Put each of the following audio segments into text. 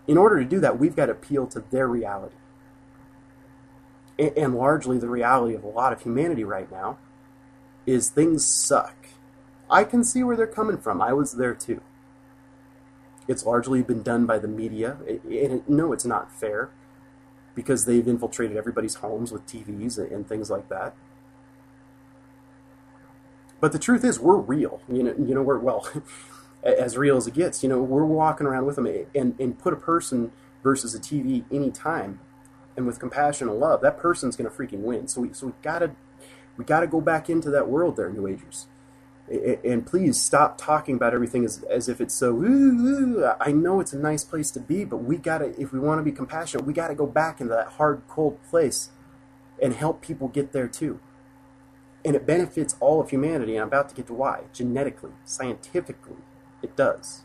In order to do that, we've got to appeal to their reality. And largely the reality of a lot of humanity right now is things suck. I can see where they're coming from. I was there too. It's largely been done by the media. No, it's not fair, because they've infiltrated everybody's homes with TVs and things like that. But the truth is, we're real. We're, well, as real as it gets. We're walking around with them, and put a person versus a TV anytime, and with compassion and love, that person's going to freaking win. So we gotta go back into that world there, New Agers. And please stop talking about everything as if it's so, ooh. I know it's a nice place to be, but if we want to be compassionate, we gotta go back into that hard, cold place and help people get there too. And it benefits all of humanity, and I'm about to get to why. Genetically, scientifically, it does.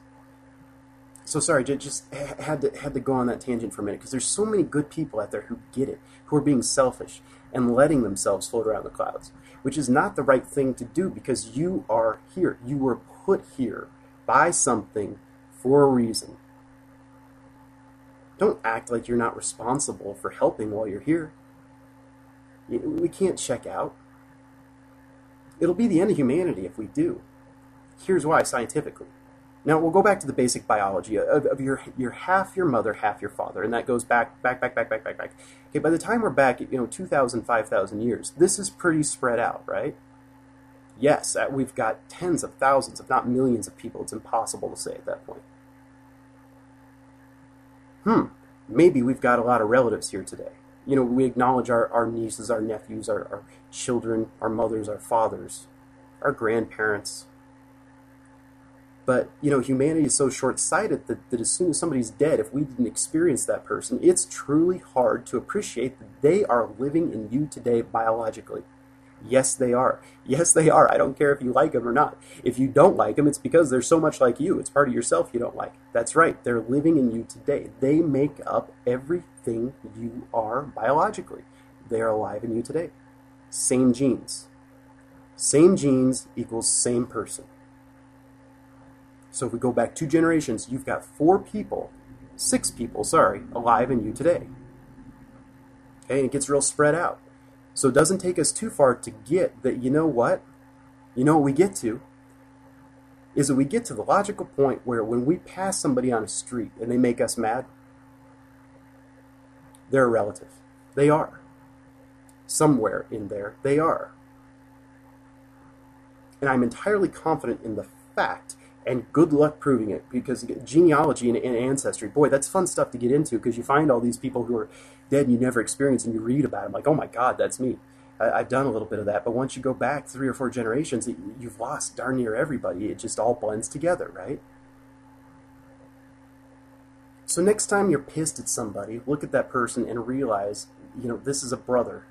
So sorry, just had to go on that tangent for a minute, because there's so many good people out there who get it, who are being selfish and letting themselves float around the clouds, which is not the right thing to do, because you are here. You were put here by something for a reason. Don't act like you're not responsible for helping while you're here. We can't check out. It'll be the end of humanity if we do. Here's why, scientifically. Now, we'll go back to the basic biology of your half your mother, half your father, and that goes back. Okay, by the time we're back, 2,000, 5,000 years, this is pretty spread out, right? Yes, we've got tens of thousands, if not millions of people. It's impossible to say at that point. Maybe we've got a lot of relatives here today. We acknowledge our nieces, our nephews, our children, our mothers, our fathers, our grandparents. But, humanity is so short-sighted that as soon as somebody's dead, if we didn't experience that person, it's truly hard to appreciate that they are living in you today biologically. Yes, they are. Yes, they are. I don't care if you like them or not. If you don't like them, it's because they're so much like you. It's part of yourself you don't like. That's right. They're living in you today. They make up everything you are biologically. They are alive in you today. Same genes. Same genes equals same person. So if we go back 2 generations, you've got 6 people, alive in you today. Okay, and it gets real spread out. So it doesn't take us too far to get that, what we get to is that we get to the logical point where when we pass somebody on a street and they make us mad, they're a relative. They are. Somewhere in there, they are. And I'm entirely confident in the fact, and good luck proving it, because genealogy and ancestry, boy, that's fun stuff to get into, because you find all these people who are dead and you never experienced, and you read about them like, oh my God, that's me. I've done a little bit of that, but once you go back 3 or 4 generations, you've lost darn near everybody. It just all blends together, right? So next time you're pissed at somebody, look at that person and realize, this is a brother.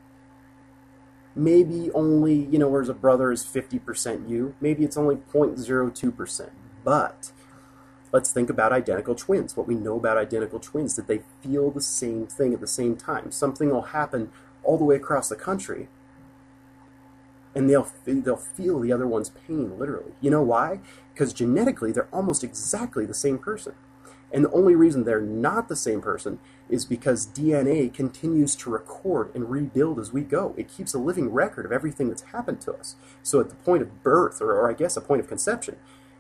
Maybe only, whereas a brother is 50% you, maybe it's only 0.02%. But let's think about identical twins. What we know about identical twins, that they feel the same thing at the same time. Something will happen all the way across the country, and they'll feel the other one's pain, literally. You know why? Because genetically, they're almost exactly the same person. And the only reason they're not the same person is because DNA continues to record and rebuild as we go. It keeps a living record of everything that's happened to us. So at the point of birth, or I guess a point of conception,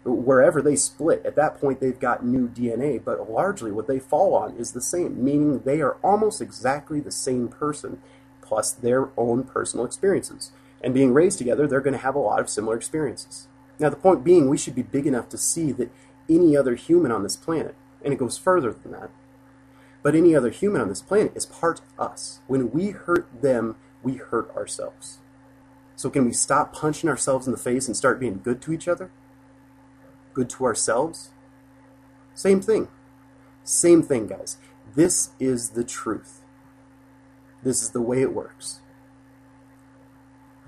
wherever they split, at that point they've got new DNA, but largely what they fall on is the same, meaning they are almost exactly the same person, plus their own personal experiences. And being raised together, they're going to have a lot of similar experiences. Now the point being, we should be big enough to see that any other human on this planet, and it goes further than that, but any other human on this planet is part of us. When we hurt them, we hurt ourselves. So can we stop punching ourselves in the face and start being good to each other? Good to ourselves? Same thing. Same thing, guys. This is the truth. This is the way it works.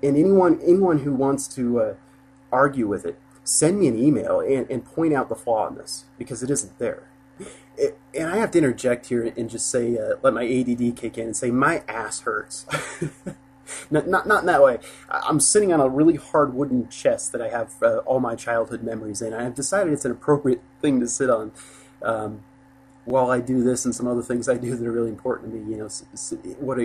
And anyone who wants to argue with it, send me an email and point out the flaw in this, because it isn't there. And I have to interject here and just say, let my ADD kick in and say, my ass hurts. not in that way. I'm sitting on a really hard wooden chest that I have all my childhood memories in. I've decided it's an appropriate thing to sit on while I do this and some other things I do that are really important to me. You know, what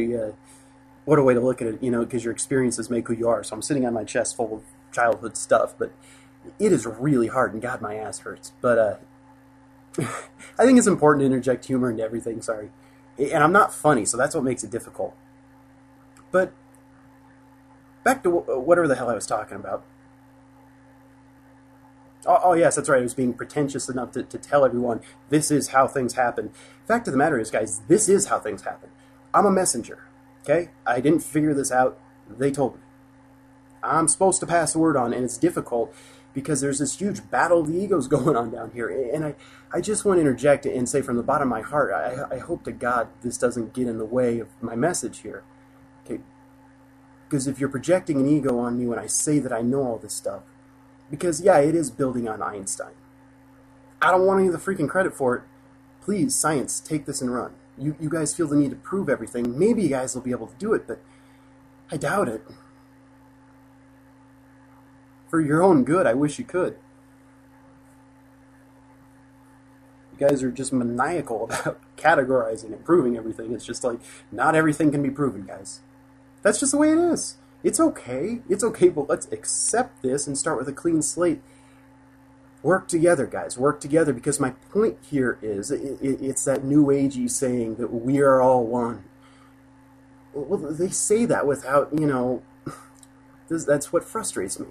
a way to look at it. You know, because your experiences make who you are. So I'm sitting on my chest full of childhood stuff, but it is really hard, and God, my ass hurts. But I think it's important to interject humor into everything. Sorry, and I'm not funny, so that's what makes it difficult. But back to whatever the hell I was talking about. Oh, yes, that's right. I was being pretentious enough to tell everyone this is how things happen. Fact of the matter is, guys, this is how things happen. I'm a messenger, okay? I didn't figure this out. They told me. I'm supposed to pass the word on, and it's difficult because there's this huge battle of the egos going on down here. And I just want to interject and say from the bottom of my heart, I hope to God this doesn't get in the way of my message here. Okay? Because if you're projecting an ego on me when I say that I know all this stuff, because, yeah, it is building on Einstein. I don't want any of the freaking credit for it. Please, science, take this and run. You guys feel the need to prove everything. Maybe you guys will be able to do it, but I doubt it. For your own good, I wish you could. You guys are just maniacal about categorizing and proving everything. It's just like, not everything can be proven, guys. That's just the way it is. It's okay. It's okay, but let's accept this and start with a clean slate. Work together, guys. Work together, because my point here is it's that new agey saying that we are all one. Well, they say that without, you know, that's what frustrates me.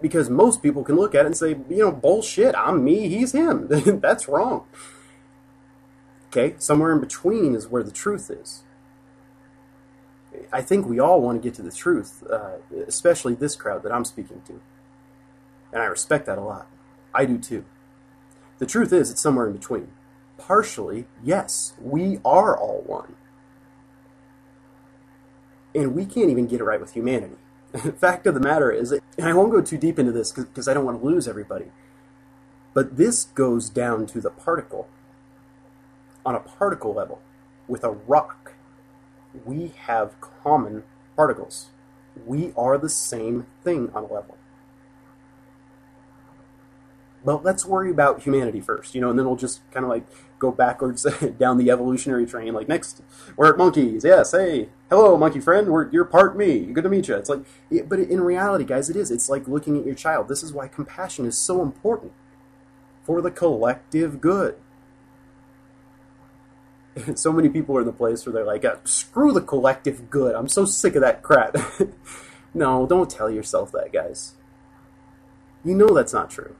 Because most people can look at it and say, you know, bullshit, I'm me, he's him. That's wrong. Okay, somewhere in between is where the truth is. I think we all want to get to the truth, especially this crowd that I'm speaking to. And I respect that a lot. I do too. The truth is, it's somewhere in between. Partially, yes, we are all one. And we can't even get it right with humanity. The fact of the matter is, and I won't go too deep into this because I don't want to lose everybody, but this goes down to the particle. On a particle level, with a rock, we have common particles. We are the same thing on a level. But let's worry about humanity first, you know, and then we'll just kind of like go backwards down the evolutionary train. Like, next, we're at monkeys. Yes, hey, hello, monkey friend. You're part me. Good to meet you. It's like, but in reality, guys, it is. It's like looking at your child. This is why compassion is so important for the collective good. So many people are in the place where they're like, screw the collective good. I'm so sick of that crap. No, don't tell yourself that, guys. You know that's not true.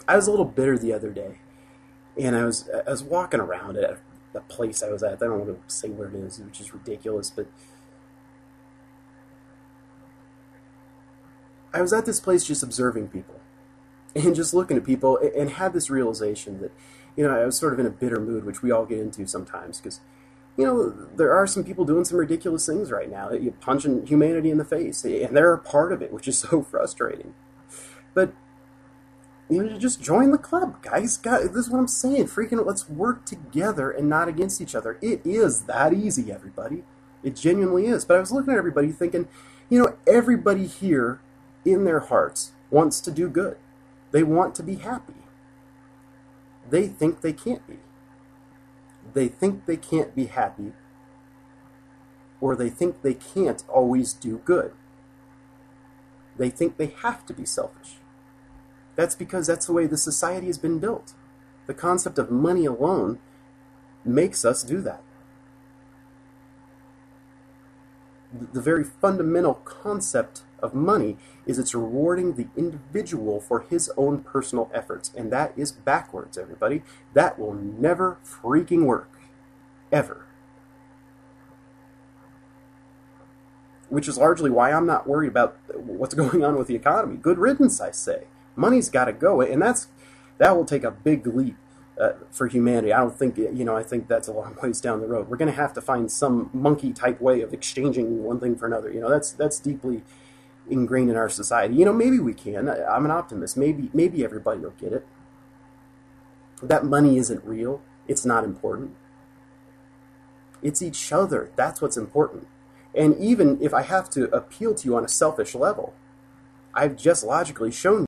I was a little bitter the other day, and I was walking around at the place I was at. I don't want to say where it is, which is ridiculous, but I was at this place just observing people and just looking at people, and had this realization that, you know, I was sort of in a bitter mood, which we all get into sometimes, because, you know, there are some people doing some ridiculous things right now. You're punching humanity in the face, and they're a part of it, which is so frustrating. But you know, just join the club, guys. This is what I'm saying. Freaking, let's work together and not against each other. It is that easy, everybody. It genuinely is. But I was looking at everybody thinking, you know, everybody here in their hearts wants to do good. They want to be happy. They think they can't be. They think they can't be happy, or they think they can't always do good. They think they have to be selfish. That's because that's the way the society has been built. The concept of money alone makes us do that. The very fundamental concept of money is it's rewarding the individual for his own personal efforts. And that is backwards, everybody. That will never freaking work. Ever. Which is largely why I'm not worried about what's going on with the economy. Good riddance, I say. Money's got to go, and that will take a big leap for humanity. I don't think, you know, I think that's a long ways down the road. We're going to have to find some monkey-type way of exchanging one thing for another. You know, that's deeply ingrained in our society. You know, maybe we can. I'm an optimist. Maybe everybody will get it. That money isn't real. It's not important. It's each other. That's what's important. And even if I have to appeal to you on a selfish level, I've just logically shown